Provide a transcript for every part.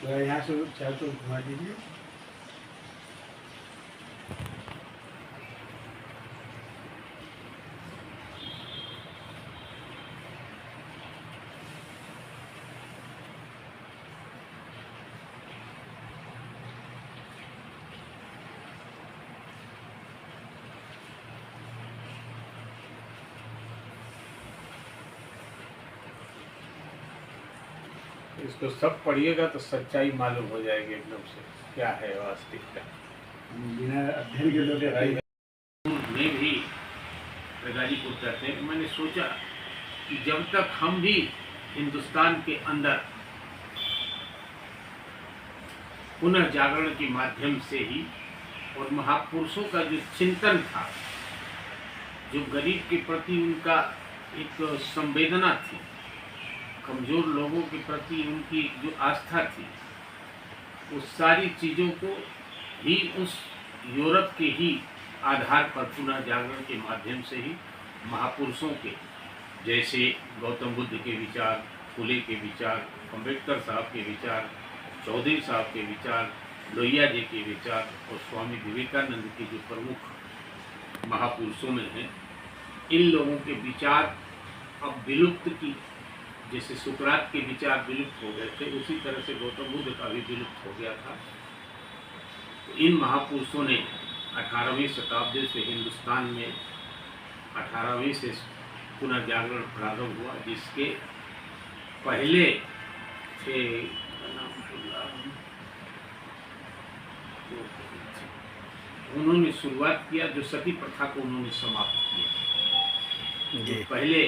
तो यहाँ से चाहे तो घुमा दीजिए। इसको सब पढ़िएगा तो सच्चाई मालूम हो जाएगी एकदम से क्या है वास्तविकता। बिना अध्ययन के लोग में भी गाजीपुर कहते हैं। मैंने सोचा कि जब तक हम भी हिंदुस्तान के अंदर पुनर्जागरण के माध्यम से ही और महापुरुषों का जो चिंतन था, जो गरीब के प्रति उनका एक संवेदना थी, कमज़ोर लोगों के प्रति उनकी जो आस्था थी, उस सारी चीज़ों को ही उस यूरोप के ही आधार पर पुनर्जागरण के माध्यम से ही महापुरुषों के जैसे गौतम बुद्ध के विचार, फुले के विचार, अम्बेडकर साहब के विचार, चौधरी साहब के विचार, लोहिया जी के विचार और स्वामी विवेकानंद के जो प्रमुख महापुरुषों में हैं, इन लोगों के विचार अब विलुप्त की, जैसे सुकरात के विचार विलुप्त हो गए थे, उसी तरह से गौतम बुद्ध का भी विलुप्त हो गया था। तो इन महापुरुषों ने 18वीं शताब्दी से हिंदुस्तान में 18वीं से पुनर्जागरण प्रारंभ हुआ, जिसके पहले थे उन्होंने शुरुआत किया, जो सती प्रथा को उन्होंने समाप्त किया। पहले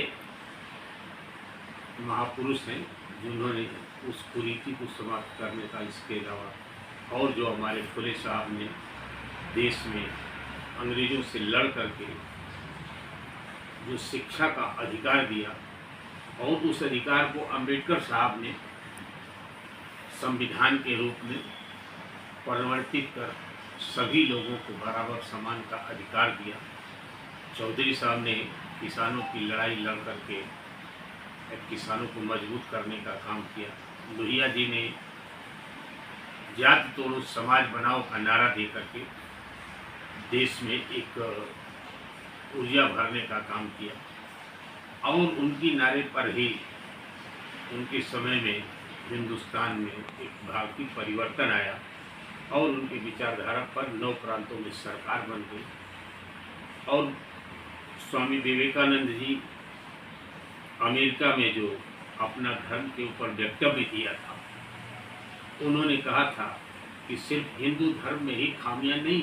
महापुरुष हैं जिन्होंने उस कुरीति को समाप्त करने का, इसके अलावा और जो हमारे फुले साहब ने देश में अंग्रेजों से लड़ करके जो शिक्षा का अधिकार दिया और उस अधिकार को अम्बेडकर साहब ने संविधान के रूप में परिवर्तित कर सभी लोगों को बराबर समान का अधिकार दिया। चौधरी साहब ने किसानों की लड़ाई लड़ करके किसानों को मजबूत करने का काम किया। लोहिया जी ने जाति तोड़ो समाज बनाओ का नारा दे करके देश में एक ऊर्जा भरने का काम किया और उनकी नारे पर ही उनके समय में हिंदुस्तान में एक भारतीय परिवर्तन आया और उनकी विचारधारा पर 9 प्रांतों में सरकार बन गई। और स्वामी विवेकानंद जी अमेरिका में जो अपना धर्म के ऊपर वक्तव्य दिया था, उन्होंने कहा था कि सिर्फ हिंदू धर्म में ही खामियां नहीं,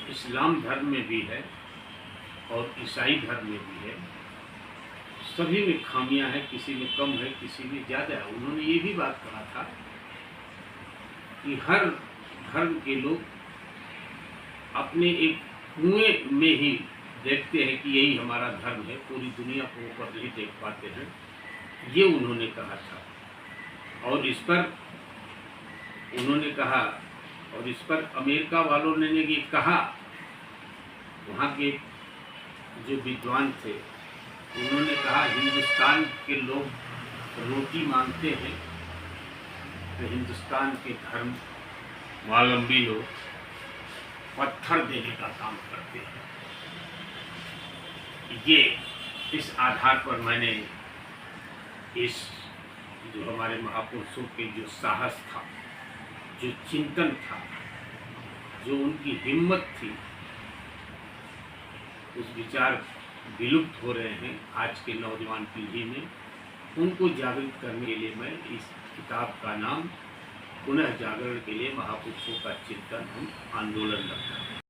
इस्लाम धर्म में भी है और ईसाई धर्म में भी है, सभी में खामियां हैं, किसी में कम है, किसी में ज़्यादा है। उन्होंने ये भी बात कहा था कि हर धर्म के लोग अपने एक कुएं में ही देखते हैं कि यही हमारा धर्म है, पूरी दुनिया को ऊपर नहीं देख पाते हैं, ये उन्होंने कहा था। और इस पर उन्होंने कहा, और इस पर अमेरिका वालों ने ये कहा, वहाँ के जो विद्वान थे उन्होंने कहा हिंदुस्तान के लोग रोटी मांगते हैं तो हिंदुस्तान के धर्म स्वावलंबी लोग पत्थर देने का काम करते हैं। ये इस आधार पर मैंने इस जो हमारे महापुरुषों के जो साहस था, जो चिंतन था, जो उनकी हिम्मत थी, उस विचार विलुप्त हो रहे हैं आज के नौजवान पीढ़ी में, उनको जागृत करने के लिए मैं इस किताब का नाम पुनः जागरण के लिए महापुरुषों का चिंतन हम आंदोलन रखा है।